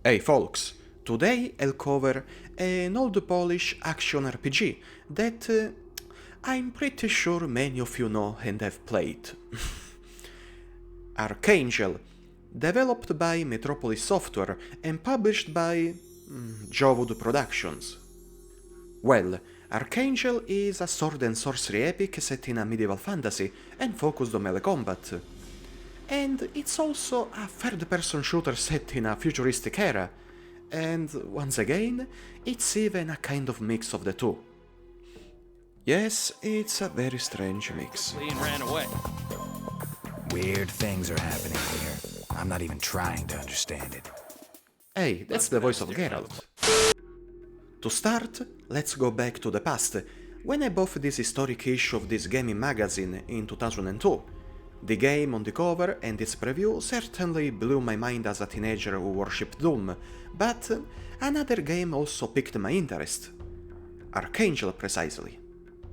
Hey folks, today I'll cover an old Polish action RPG that I'm pretty sure many of you know and have played. Archangel, developed by Metropolis Software and published by Jowood Productions. Well, Archangel is a sword and sorcery epic set in a medieval fantasy and focused on melee combat. And it's also a third-person shooter set in a futuristic era, and once again, it's even a kind of mix of the two. Yes, it's a very strange mix. And ran away. Weird things are happening here. I'm not even trying to understand it. Hey, that's the voice of Geralt. To start, let's go back to the past, when I bought this historic issue of this gaming magazine in 2002. The game on the cover and its preview certainly blew my mind as a teenager who worshipped Doom, but another game also piqued my interest. Archangel, precisely.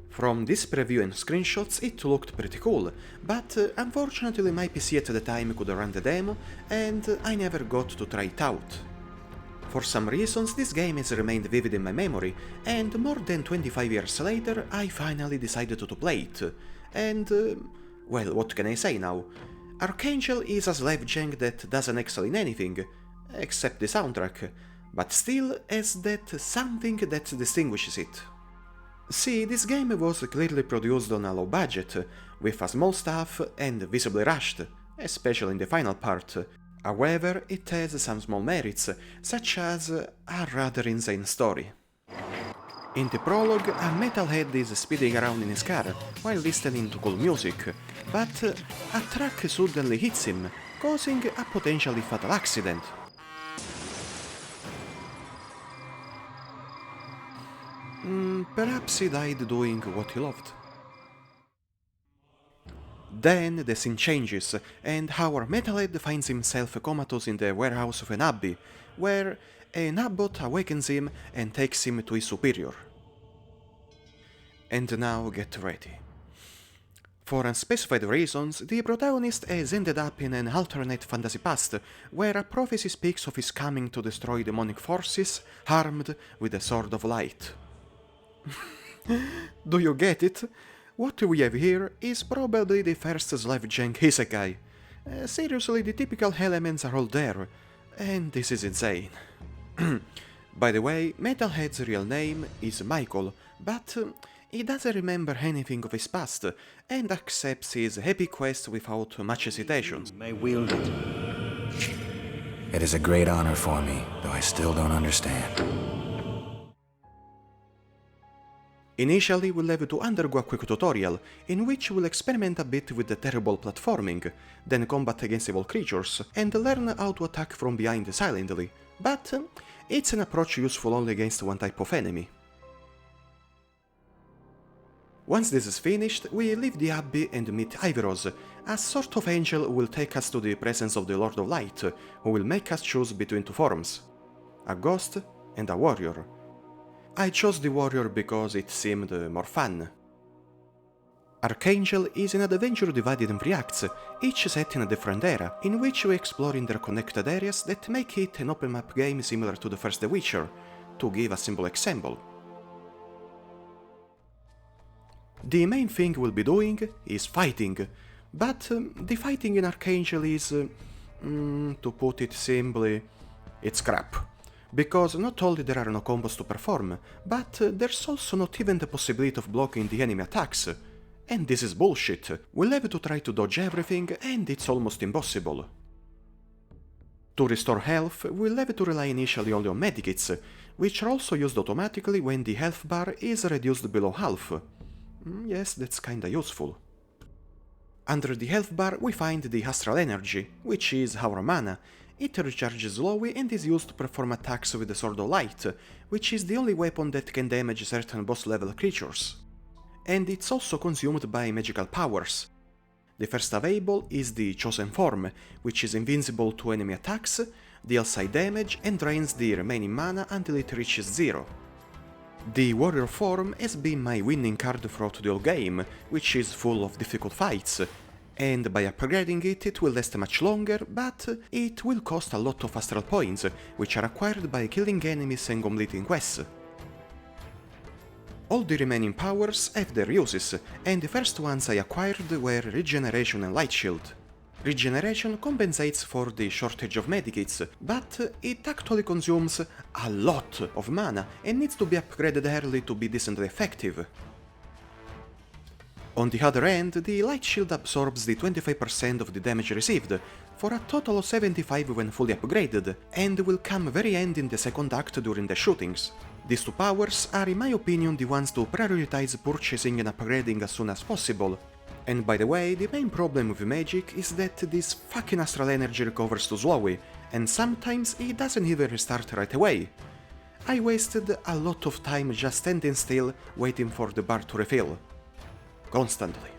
From this preview and screenshots it looked pretty cool, but unfortunately my PC at the time could run the demo and I never got to try it out. For some reasons this game has remained vivid in my memory, and more than 25 years later I finally decided to play it, and well, what can I say now? Archangel is a slapjack that doesn't excel in anything, except the soundtrack, but still has that something that distinguishes it. See, this game was clearly produced on a low budget, with a small staff and visibly rushed, especially in the final part. However, it has some small merits, such as a rather insane story. In the prologue, a metalhead is speeding around in his car while listening to cool music, but a truck suddenly hits him, causing a potentially fatal accident. Perhaps he died doing what he loved. Then the scene changes, and our metalhead finds himself comatose in the warehouse of an abbey, where an abbot awakens him and takes him to his superior. And now get ready. For unspecified reasons, the protagonist has ended up in an alternate fantasy past, where a prophecy speaks of his coming to destroy demonic forces, armed with the Sword of Light. Do you get it? What we have here is probably the first slapjack isekai. Seriously, the typical elements are all there, and this is insane. By the way, Metalhead's real name is Michael, but he doesn't remember anything of his past, and accepts his happy quest without much hesitations. May wield it. It is a great honor for me, though I still don't understand. Initially, we'll have to undergo a quick tutorial, in which we'll experiment a bit with the terrible platforming, then combat against evil creatures, and learn how to attack from behind silently, but it's an approach useful only against one type of enemy. Once this is finished, we leave the abbey and meet Iveros, a sort of angel who will take us to the presence of the Lord of Light, who will make us choose between two forms: a ghost and a warrior. I chose the warrior because it seemed more fun. Archangel is an adventure divided in 3 acts, each set in a different era, in which we explore interconnected areas that make it an open map game similar to the first The Witcher, to give a simple example. The main thing we'll be doing is fighting, but the fighting in Archangel is, to put it simply, it's crap. Because not only there are no combos to perform, but there's also not even the possibility of blocking the enemy attacks. And this is bullshit. We'll have to try to dodge everything, and it's almost impossible. To restore health, we'll have to rely initially only on medikits, which are also used automatically when the health bar is reduced below half. Yes, that's kinda useful. Under the health bar we find the Astral Energy, which is our mana. It recharges slowly and is used to perform attacks with the Sword of Light, which is the only weapon that can damage certain boss level creatures. And it's also consumed by magical powers. The first available is the Chosen Form, which is invincible to enemy attacks, deals high damage and drains the remaining mana until it reaches 0. The warrior form has been my winning card throughout the whole game, which is full of difficult fights, and by upgrading it, it will last much longer, but it will cost a lot of astral points, which are acquired by killing enemies and completing quests. All the remaining powers have their uses, and the first ones I acquired were Regeneration and Light Shield. Regeneration compensates for the shortage of medikits, but it actually consumes a lot of mana and needs to be upgraded early to be decently effective. On the other hand, the Light Shield absorbs the 25% of the damage received, for a total of 75 when fully upgraded, and will come very handy in the second act during the shootings. These two powers are in my opinion the ones to prioritize purchasing and upgrading as soon as possible. And by the way, the main problem with magic is that this fucking astral energy recovers too slowly, and sometimes it doesn't even restart right away. I wasted a lot of time just standing still waiting for the bar to refill. Constantly.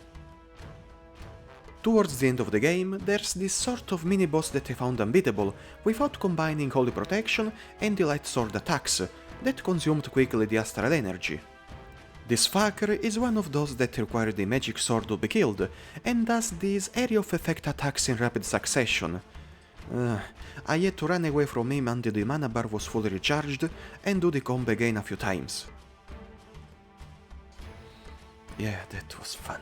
Towards the end of the game, there's this sort of mini-boss that I found unbeatable, without combining Holy Protection and the Light Sword attacks, that consumed quickly the astral energy. This fucker is one of those that require the magic sword to be killed, and does these area of effect attacks in rapid succession. I had to run away from him until the mana bar was fully recharged, and do the combo again a few times. Yeah, that was fun.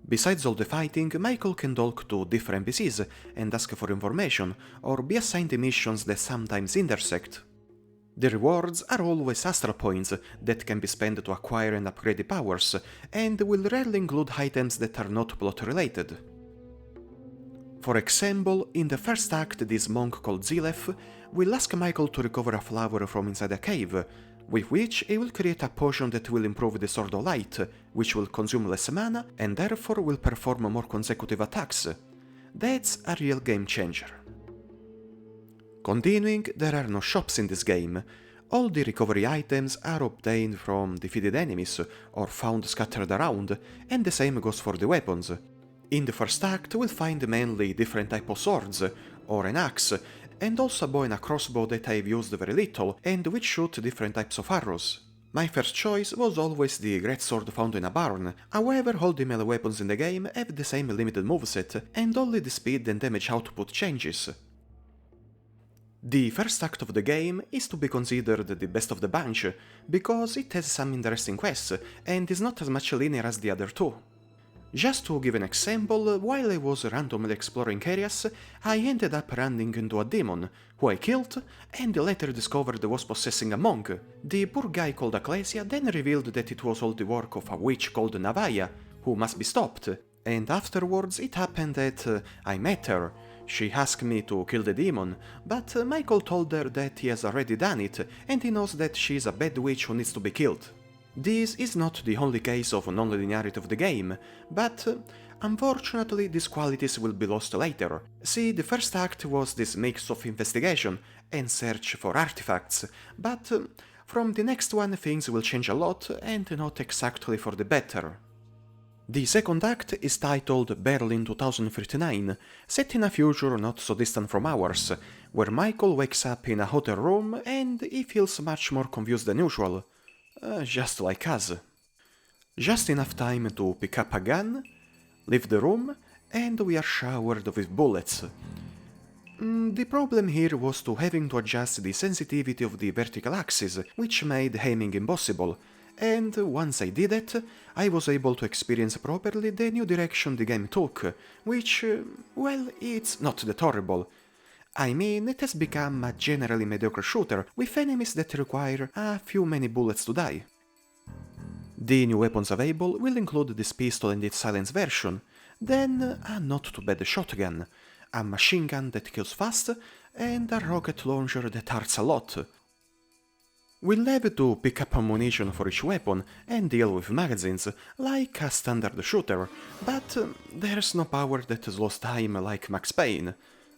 Besides all the fighting, Michael can talk to different NPCs and ask for information, or be assigned to missions that sometimes intersect. The rewards are always astral points that can be spent to acquire and upgrade the powers, and will rarely include items that are not plot related. For example, in the first act, this monk called Zilef will ask Michael to recover a flower from inside a cave, with which he will create a potion that will improve the Sword of Light, which will consume less mana and therefore will perform more consecutive attacks. That's a real game changer. Continuing, there are no shops in this game. All the recovery items are obtained from defeated enemies or found scattered around, and the same goes for the weapons. In the first act, we'll find mainly different types of swords, or an axe, and also a bow and a crossbow that I've used very little, and which shoot different types of arrows. My first choice was always the greatsword found in a barn, however all the melee weapons in the game have the same limited moveset, and only the speed and damage output changes. The first act of the game is to be considered the best of the bunch, because it has some interesting quests, and is not as much linear as the other two. Just to give an example, while I was randomly exploring areas, I ended up running into a demon, who I killed, and later discovered was possessing a monk. The poor guy called Ecclesia then revealed that it was all the work of a witch called Navaya, who must be stopped, and afterwards it happened that I met her. She asked me to kill the demon, but Michael told her that he has already done it, and he knows that she is a bad witch who needs to be killed. This is not the only case of non-linearity of the game, but unfortunately these qualities will be lost later. See, the first act was this mix of investigation and search for artifacts, but from the next one things will change a lot and not exactly for the better. The second act is titled Berlin 2039, set in a future not so distant from ours, where Michael wakes up in a hotel room and he feels much more confused than usual. Just like us. Just enough time to pick up a gun, leave the room, and we are showered with bullets. The problem here was to having to adjust the sensitivity of the vertical axis, which made aiming impossible, and once I did it, I was able to experience properly the new direction the game took, which, well, it's not that horrible. I mean, it has become a generally mediocre shooter, with enemies that require a few many bullets to die. The new weapons available will include this pistol and its silenced version, then a not too bad shotgun, a machine gun that kills fast, and a rocket launcher that hurts a lot. We'll have to pick up ammunition for each weapon and deal with magazines, like a standard shooter, but there's no power that slows time like Max Payne.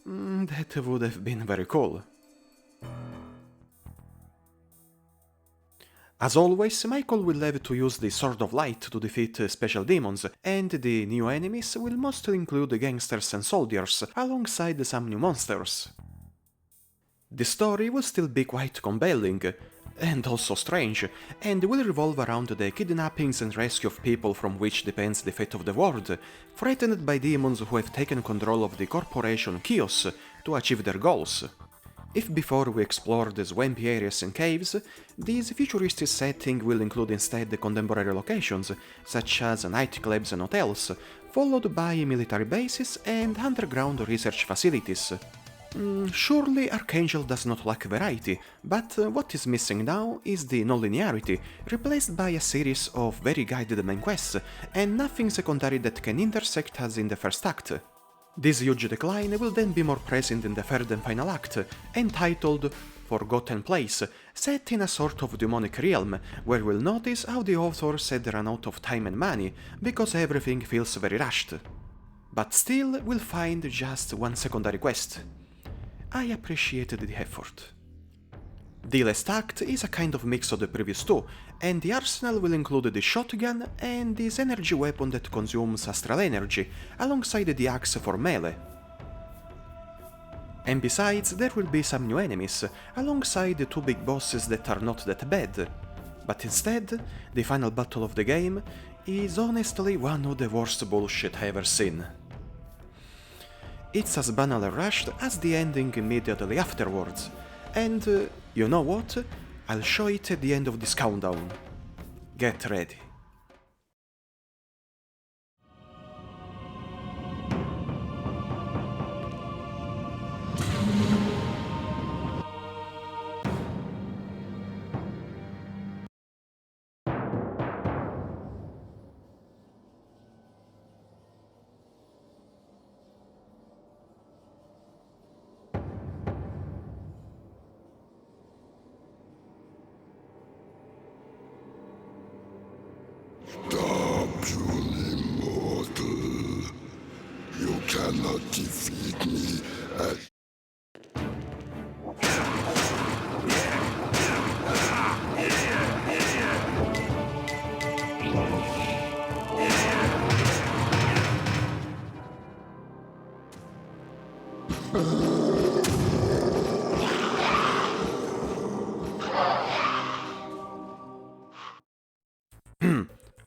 That would have been very cool. As always, Michael will have to use the Sword of Light to defeat special demons, and the new enemies will mostly include gangsters and soldiers, alongside some new monsters. The story will still be quite compelling. and also strange, and will revolve around the kidnappings and rescue of people from which depends the fate of the world, threatened by demons who have taken control of the corporation Chaos to achieve their goals. If before we explore the swampy areas and caves, this futuristic setting will include instead the contemporary locations, such as nightclubs and hotels, followed by military bases and underground research facilities. Surely Archangel does not lack variety, but what is missing now is the non-linearity, replaced by a series of very guided main quests, and nothing secondary that can intersect as in the first act. This huge decline will then be more present in the third and final act, entitled Forgotten Place, set in a sort of demonic realm, where we'll notice how the author said run out of time and money, because everything feels very rushed. But still, we'll find just one secondary quest. I appreciated the effort. The last act is a kind of mix of the previous two, and the arsenal will include the shotgun and this energy weapon that consumes astral energy, alongside the axe for melee. And besides, there will be some new enemies, alongside the two big bosses that are not that bad. But instead, the final battle of the game is honestly one of the worst bullshit I ever seen. It's as banal and rushed as the ending immediately afterwards, and you know what? I'll show it at the end of this countdown. Get ready. Truly mortal, you cannot defeat me at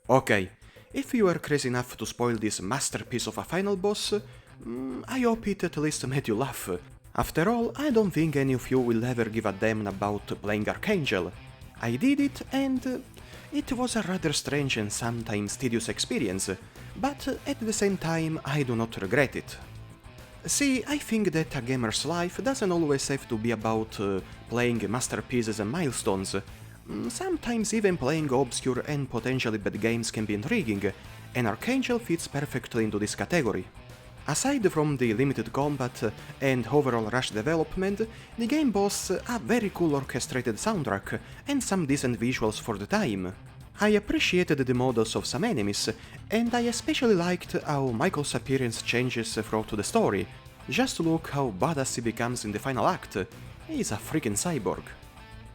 Okay, if you were crazy enough to spoil this masterpiece of a final boss, I hope it at least made you laugh. After all, I don't think any of you will ever give a damn about playing Archangel. I did it, and it was a rather strange and sometimes tedious experience, but at the same time I do not regret it. See, I think that a gamer's life doesn't always have to be about playing masterpieces and milestones. Sometimes even playing obscure and potentially bad games can be intriguing, and Archangel fits perfectly into this category. Aside from the limited combat and overall rush development, the game boasts a very cool orchestrated soundtrack and some decent visuals for the time. I appreciated the models of some enemies, and I especially liked how Michael's appearance changes throughout the story. Just look how badass he becomes in the final act. He's a freaking cyborg.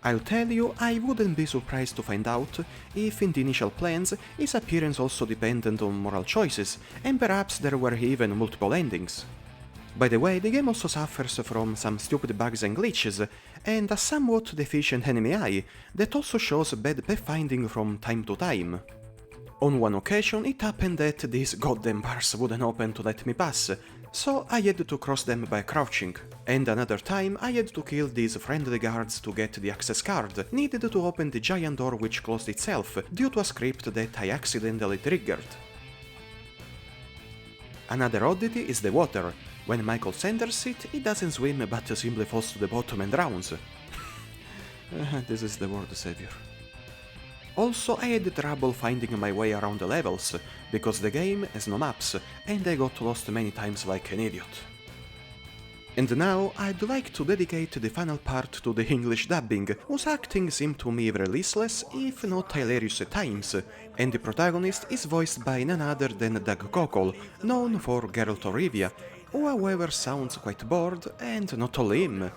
I'll tell you, I wouldn't be surprised to find out if in the initial plans his appearance also depended on moral choices, and perhaps there were even multiple endings. By the way, the game also suffers from some stupid bugs and glitches, and a somewhat deficient enemy eye that also shows bad pathfinding from time to time. On one occasion it happened that these goddamn bars wouldn't open to let me pass, so I had to cross them by crouching, and another time I had to kill these friendly guards to get the access card needed to open the giant door which closed itself due to a script that I accidentally triggered. Another oddity is the water. When Michael enters it, he doesn't swim but simply falls to the bottom and drowns. This is the word savior. Also, I had trouble finding my way around the levels, because the game has no maps, and I got lost many times like an idiot. And now, I'd like to dedicate the final part to the English dubbing, whose acting seemed to me very listless, if not hilarious at times, and the protagonist is voiced by none other than Doug Cockle, known for Geralt of Rivia, who however sounds quite bored, and not only him.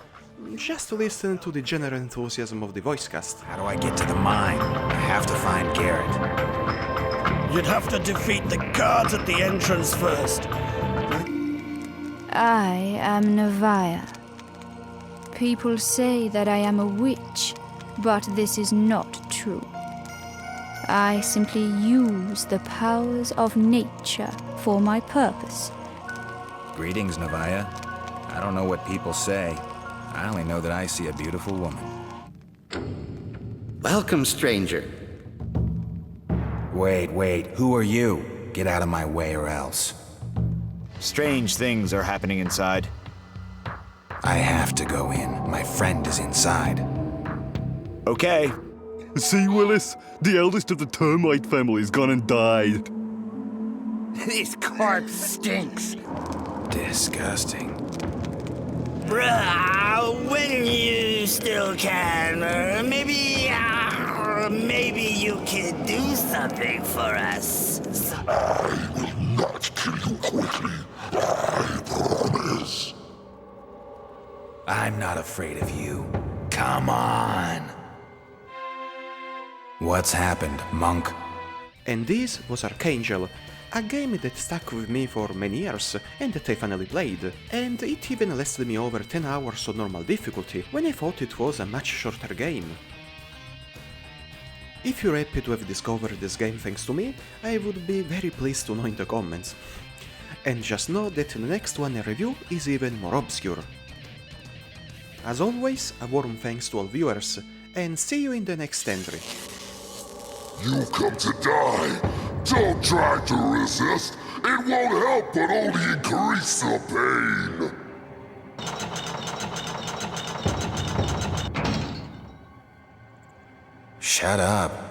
Just listen to the general enthusiasm of the voice cast. How do I get to the mine? I have to find Garrett. You'd have to defeat the guards at the entrance first. I am Nevaeh. People say that I am a witch, But this is not true. I simply use the powers of nature for my purpose. Greetings, Navaya. I don't know what people say. I only know that I see a beautiful woman. Welcome, stranger. Wait, who are you? Get out of my way or else. Strange things are happening inside. I have to go in. My friend is inside. Okay. See, Willis? The eldest of the termite family's gone and died. This corpse stinks. Disgusting. Bruh, when you still can, maybe you could do something for us. I will not kill you quickly. I promise. I'm not afraid of you. Come on. What's happened, monk? And this was Archangel, a game that stuck with me for many years and that I finally played, and it even lasted me over 10 hours on normal difficulty when I thought it was a much shorter game. If you're happy to have discovered this game thanks to me, I would be very pleased to know in the comments. And just know that the next one I review is even more obscure. As always, a warm thanks to all viewers, and see you in the next entry. You come to die. Don't try to resist. It won't help but only increase the pain. Shut up.